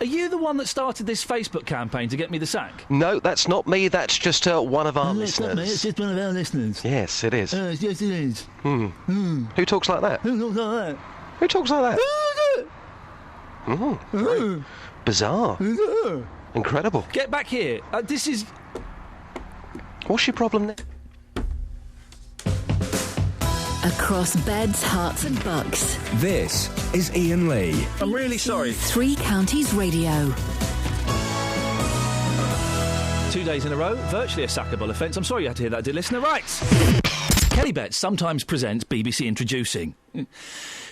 Speaker 2: Are you the one that started this Facebook campaign to get me the sack?
Speaker 6: No, that's not me. That's just one of our listeners.
Speaker 2: It's not me, it's just one of our listeners.
Speaker 6: Yes, it is.
Speaker 2: Yes, it is.
Speaker 6: Who talks like that?
Speaker 2: Who talks like that?
Speaker 6: Who talks like that? Very bizarre. Incredible.
Speaker 2: Get back here. This is...
Speaker 6: What's your problem now?
Speaker 10: Across beds, hearts and bucks.
Speaker 11: This is Iain Lee.
Speaker 2: I'm really sorry.
Speaker 10: 3 Counties Radio.
Speaker 2: 2 days in a row, virtually a sackable offence. I'm sorry you had to hear that, dear listener. Right. Kelly Betts sometimes presents BBC Introducing.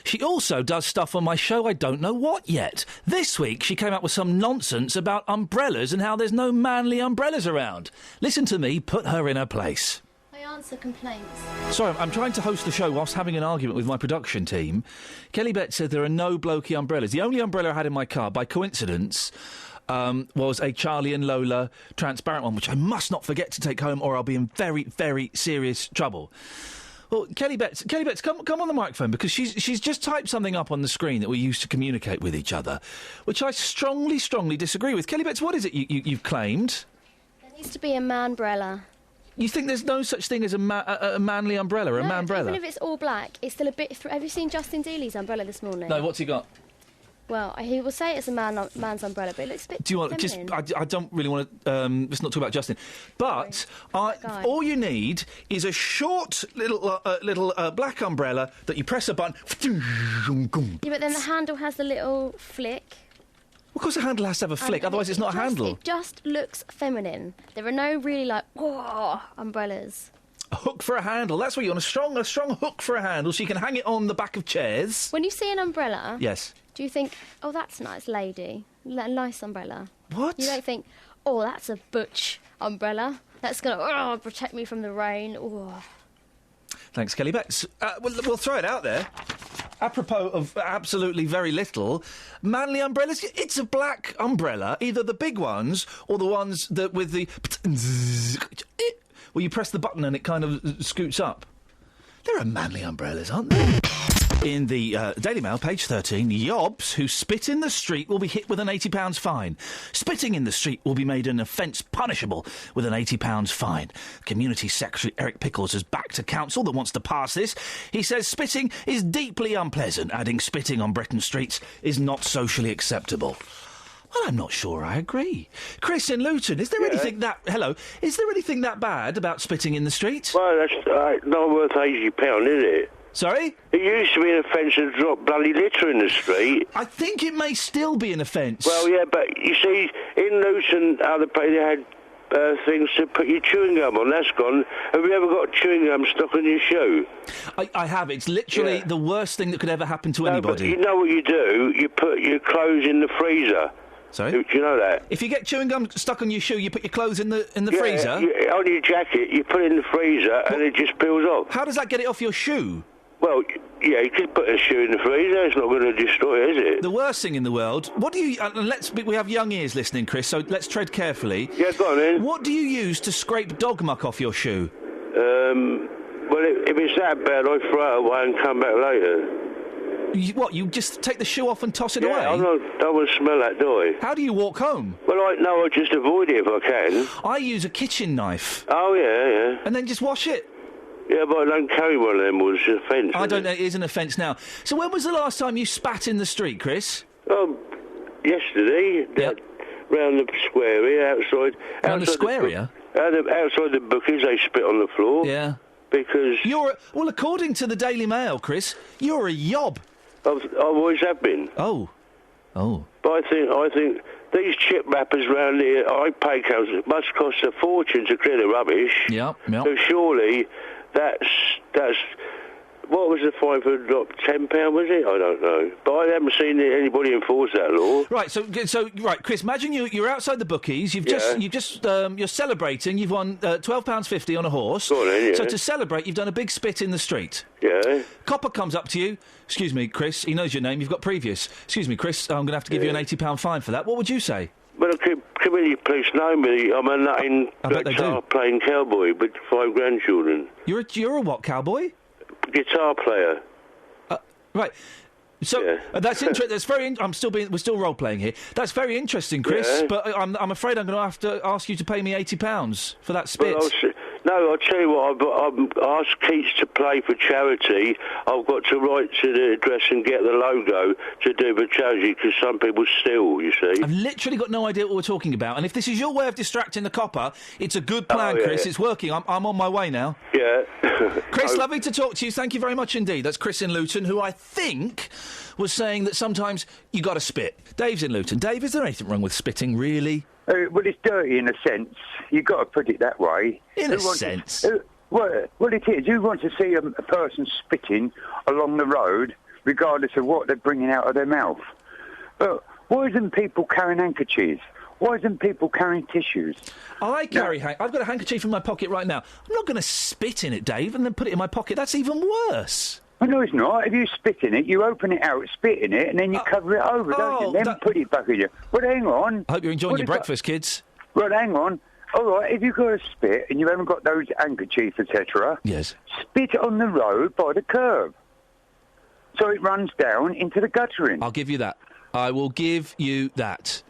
Speaker 2: She also does stuff on my show I don't know what yet. This week she came out with some nonsense about umbrellas and how there's no manly umbrellas around. Listen to me put her in her place.
Speaker 12: Answer complaints.
Speaker 2: Sorry, I'm trying to host the show whilst having an argument with my production team. Kelly Betts said there are no blokey umbrellas. The only umbrella I had in my car, by coincidence, was a Charlie and Lola transparent one, which I must not forget to take home or I'll be in very, very serious trouble. Well, Kelly Betts, come on the microphone, because she's just typed something up on the screen that we use to communicate with each other, which I strongly disagree with. Kelly Betts, what is it you've claimed?
Speaker 12: There needs to be a man-brella.
Speaker 2: You think there's no such thing as a manly umbrella, a man-brella?
Speaker 12: Even if it's all black, it's still a bit... Have you seen Justin Dealey's umbrella this morning?
Speaker 2: No, what's he got?
Speaker 12: Well, he will say it's a man's umbrella, but it looks a bit
Speaker 2: Do you want
Speaker 12: feminine.
Speaker 2: I don't really want to... let's not talk about Justin. But all you need is a short little black umbrella that you press a button...
Speaker 12: Yeah, but then the handle has the little flick...
Speaker 2: Of course the handle has to have a flick, otherwise it's not a handle.
Speaker 12: It just looks feminine. There are no really, whoa, umbrellas.
Speaker 2: A hook for a handle, that's what you want, a strong hook for a handle so you can hang it on the back of chairs.
Speaker 12: When you see an umbrella...
Speaker 2: Yes.
Speaker 12: Do you think, oh, that's nice, lady, nice umbrella?
Speaker 2: What?
Speaker 12: You don't think, oh, that's a butch umbrella. That's going to protect me from the rain. Oh.
Speaker 2: Thanks, Kelly Betts. We'll throw it out there. Apropos of absolutely very little, Manly umbrellas, it's a black umbrella, either the big ones or the ones that with the... where you press the button and it kind of scoots up. There are Manly umbrellas, aren't there? In the Daily Mail, page 13, yobs who spit in the street will be hit with an £80 fine. Spitting in the street will be made an offence punishable with an £80 fine. Community Secretary Eric Pickles has backed a council that wants to pass this. He says spitting is deeply unpleasant, adding spitting on Britain's streets is not socially acceptable. Well, I'm not sure I agree. Chris in Luton, is there anything that... Hello. Is there anything that bad about spitting in the street?
Speaker 13: Well, that's not worth £80, is it?
Speaker 2: Sorry?
Speaker 13: It used to be an offence to drop bloody litter in the street.
Speaker 2: I think it may still be an offence.
Speaker 13: Well, yeah, but you see, in Luton, other places, they had things to put your chewing gum on. That's gone. Have you ever got chewing gum stuck on your shoe?
Speaker 2: I have. It's literally the worst thing that could ever happen to anybody.
Speaker 13: But you know what you do? You put your clothes in the freezer.
Speaker 2: Sorry?
Speaker 13: Do you know that?
Speaker 2: If you get chewing gum stuck on your shoe, you put your clothes in the freezer?
Speaker 13: On your jacket, you put it in the freezer and it just peels off.
Speaker 2: How does that get it off your shoe?
Speaker 13: Well, yeah, you could put a shoe in the freezer. It's not going to destroy it, is it?
Speaker 2: The worst thing in the world. What do you... we have young ears listening, Chris, so let's tread carefully.
Speaker 13: Yeah, go on then.
Speaker 2: What do you use to scrape dog muck off your shoe?
Speaker 13: Well, if it's that bad, I throw it away and come back later.
Speaker 2: You just take the shoe off and toss it away?
Speaker 13: I don't want to smell that, do I?
Speaker 2: How do you walk home?
Speaker 13: Well, I just avoid it if I can.
Speaker 2: I use a kitchen knife.
Speaker 13: Oh, yeah.
Speaker 2: And then just wash it.
Speaker 13: Yeah, but I don't carry one of them. It's an offence.
Speaker 2: I don't know. It is an offence now. So when was the last time you spat in the street, Chris?
Speaker 13: Yesterday. Yep. Round the square here, outside.
Speaker 2: Round the square here?
Speaker 13: Outside the bookies, they spit on the floor.
Speaker 2: Yeah.
Speaker 13: Because...
Speaker 2: Well, according to the Daily Mail, Chris, you're a yob.
Speaker 13: I've always have been.
Speaker 2: Oh.
Speaker 13: But I think these chip wrappers round here, I pay council, it must cost a fortune to clear the rubbish.
Speaker 2: Yep.
Speaker 13: So surely that's what was the fine for $10, was it? I don't know. But I haven't seen anybody enforce that law.
Speaker 2: Right, so right, Chris, imagine you're outside the bookies, you're celebrating, you've won £12.50 on a horse.
Speaker 13: Go on then, yeah.
Speaker 2: So to celebrate, you've done a big spit in the street.
Speaker 13: Yeah.
Speaker 2: Copper comes up to you. Excuse me, Chris, he knows your name, you've got previous. Excuse me, Chris, I'm going to have to give you an £80 fine for that. What would you say?
Speaker 13: Well, the community police know me. I'm a nutting guitar-playing cowboy with 5 grandchildren.
Speaker 2: You're a what, cowboy?
Speaker 13: Guitar player.
Speaker 2: Right. So that's interesting. That's very. We're still role playing here. That's very interesting, Chris.
Speaker 13: Yeah.
Speaker 2: But I'm afraid I'm going to have to ask you to pay me £80 for that spit.
Speaker 13: I'll tell you what. I've asked Keats to play for charity. I've got to write to the address and get the logo to do for charity because some people steal. You see.
Speaker 2: I've literally got no idea what we're talking about. And if this is your way of distracting the copper, it's a good plan, Chris. It's working. I'm on my way now.
Speaker 13: Yeah.
Speaker 2: Chris, lovely to talk to you. Thank you very much indeed. That's Chris in Luton, who I think was saying that sometimes you got to spit. Dave's in Luton. Dave, is there anything wrong with spitting, really?
Speaker 14: Well, it's dirty in a sense. You've got to put it that way.
Speaker 2: In a sense?
Speaker 14: Well, it is. Who wants to see a person spitting along the road, regardless of what they're bringing out of their mouth? But why isn't people carrying handkerchiefs? Why isn't people carrying tissues?
Speaker 2: I've got a handkerchief in my pocket right now. I'm not going to spit in it, Dave, and then put it in my pocket. That's even worse.
Speaker 14: Well, no, it's not. If you spit in it, you open it out, spit in it, and then you cover it over, don't you? Then put it back in you. Well, hang on.
Speaker 2: I hope you're enjoying your breakfast, kids.
Speaker 14: Well, hang on. All right, if you've got a spit and you haven't got those handkerchiefs, etc.,
Speaker 2: yes, spit
Speaker 14: on the road by the curb, so it runs down into the guttering.
Speaker 2: I'll give you that. I will give you that.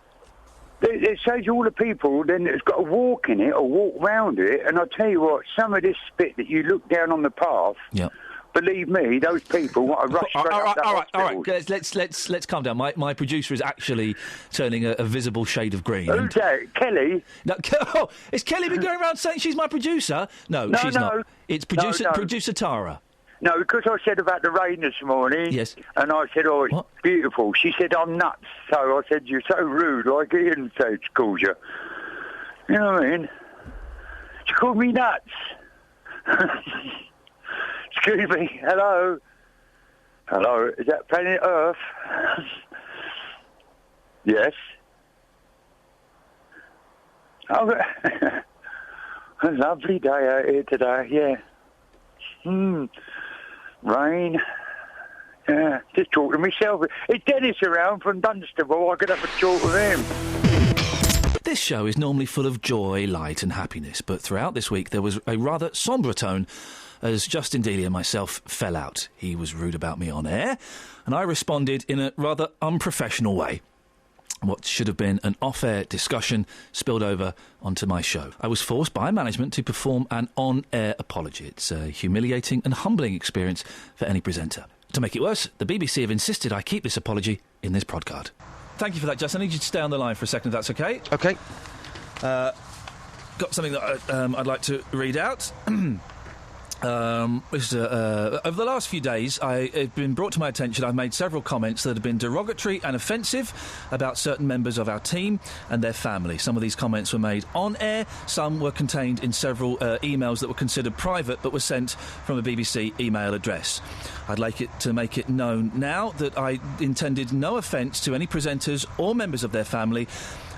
Speaker 14: It saves all the people then that's got to walk in it or walk round it, and I'll tell you what, some of this spit that you look down on the path...
Speaker 2: Yeah.
Speaker 14: Believe me, those people want to rush straight up the hospital.
Speaker 2: All right. Let's calm down. My producer is actually turning a visible shade of green.
Speaker 14: Who's that? Kelly?
Speaker 2: No, has Kelly been going around saying she's my producer? No, she's not. It's producer Tara.
Speaker 14: No, because I said about the rain this morning.
Speaker 2: Yes.
Speaker 14: And I said, oh, it's beautiful. She said, I'm nuts. So I said, you're so rude, like Ian calls you. You know what I mean? She called me nuts. Excuse me, hello? Hello, is that planet Earth? Yes? Oh, a lovely day out here today, yeah. Rain. Yeah, just talk to myself. Is Dennis around from Dunstable? I could have a talk with him.
Speaker 2: This show is normally full of joy, light and happiness, but throughout this week there was a rather sombre tone as Justin Dealey and myself fell out. He was rude about me on air, and I responded in a rather unprofessional way. What should have been an off-air discussion spilled over onto my show. I was forced by management to perform an on-air apology. It's a humiliating and humbling experience for any presenter. To make it worse, the BBC have insisted I keep this apology in this podcast. Thank you for that, Justin. I need you to stay on the line for a second, if that's OK.
Speaker 6: OK.
Speaker 2: Got something that I'd like to read out. Over the last few days, it's been brought to my attention I've made several comments that have been derogatory and offensive about certain members of our team and their family. Some of these comments were made on air, some were contained in several emails that were considered private but were sent from a BBC email address. I'd like to make it known now that I intended no offence to any presenters or members of their family,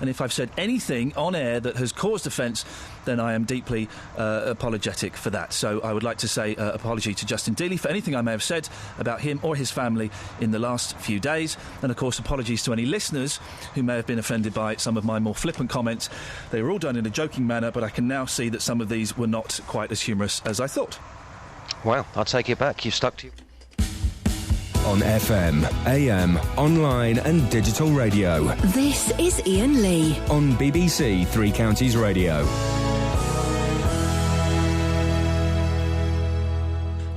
Speaker 2: and if I've said anything on air that has caused offence, then I am deeply apologetic for that. So I would like to say apology to Justin Dealey for anything I may have said about him or his family in the last few days, and of course apologies to any listeners who may have been offended by some of my more flippant comments. They were all done in a joking manner, but I can now see that some of these were not quite as humorous as I thought.
Speaker 6: Well, I'll take it back. You've stuck to...
Speaker 11: On FM, AM, online and digital radio.
Speaker 10: This is Iain Lee.
Speaker 11: On BBC Three Counties Radio.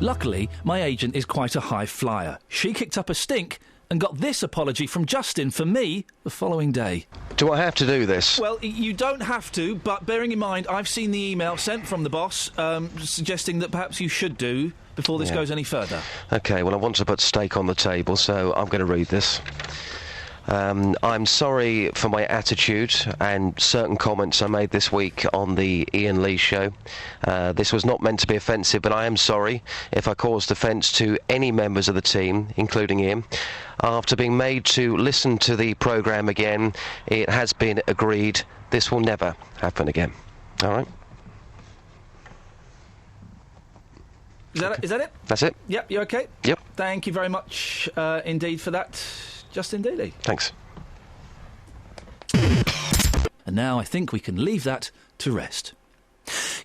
Speaker 2: Luckily, my agent is quite a high flyer. She kicked up a stink and got this apology from Justin for me the following day.
Speaker 6: Do I have to do this?
Speaker 2: Well, you don't have to, but bearing in mind I've seen the email sent from the boss suggesting that perhaps you should do before this goes any further.
Speaker 6: OK, well, I want to put steak on the table, so I'm going to read this. I'm sorry for my attitude and certain comments I made this week on the Iain Lee show. This was not meant to be offensive, but I am sorry if I caused offence to any members of the team, including Iain. After being made to listen to the programme again, it has been agreed this will never happen again. All right?
Speaker 2: Is that it?
Speaker 6: That's it.
Speaker 2: Yep, you OK?
Speaker 6: Yep.
Speaker 2: Thank you very much indeed for that, Justin Dealey.
Speaker 6: Thanks.
Speaker 2: And now I think we can leave that to rest.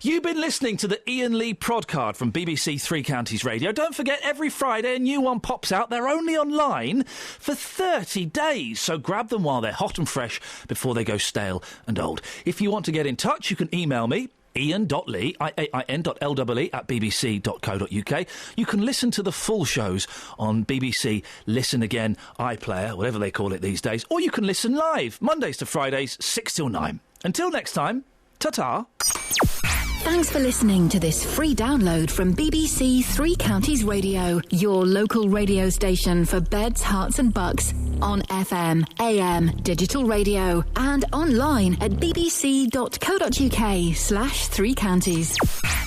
Speaker 2: You've been listening to the Iain Lee Prodcard from BBC Three Counties Radio. Don't forget, every Friday a new one pops out. They're only online for 30 days, so grab them while they're hot and fresh before they go stale and old. If you want to get in touch, you can email me, iain.lee, iain.lee at bbc.co.uk. You can listen to the full shows on BBC Listen Again, iPlayer, whatever they call it these days, or you can listen live, Mondays to Fridays, 6 till 9. Until next time, ta-ta.
Speaker 10: Thanks for listening to this free download from BBC Three Counties Radio, your local radio station for beds, hearts and bucks, on FM, AM, digital radio, and online at bbc.co.uk/3counties.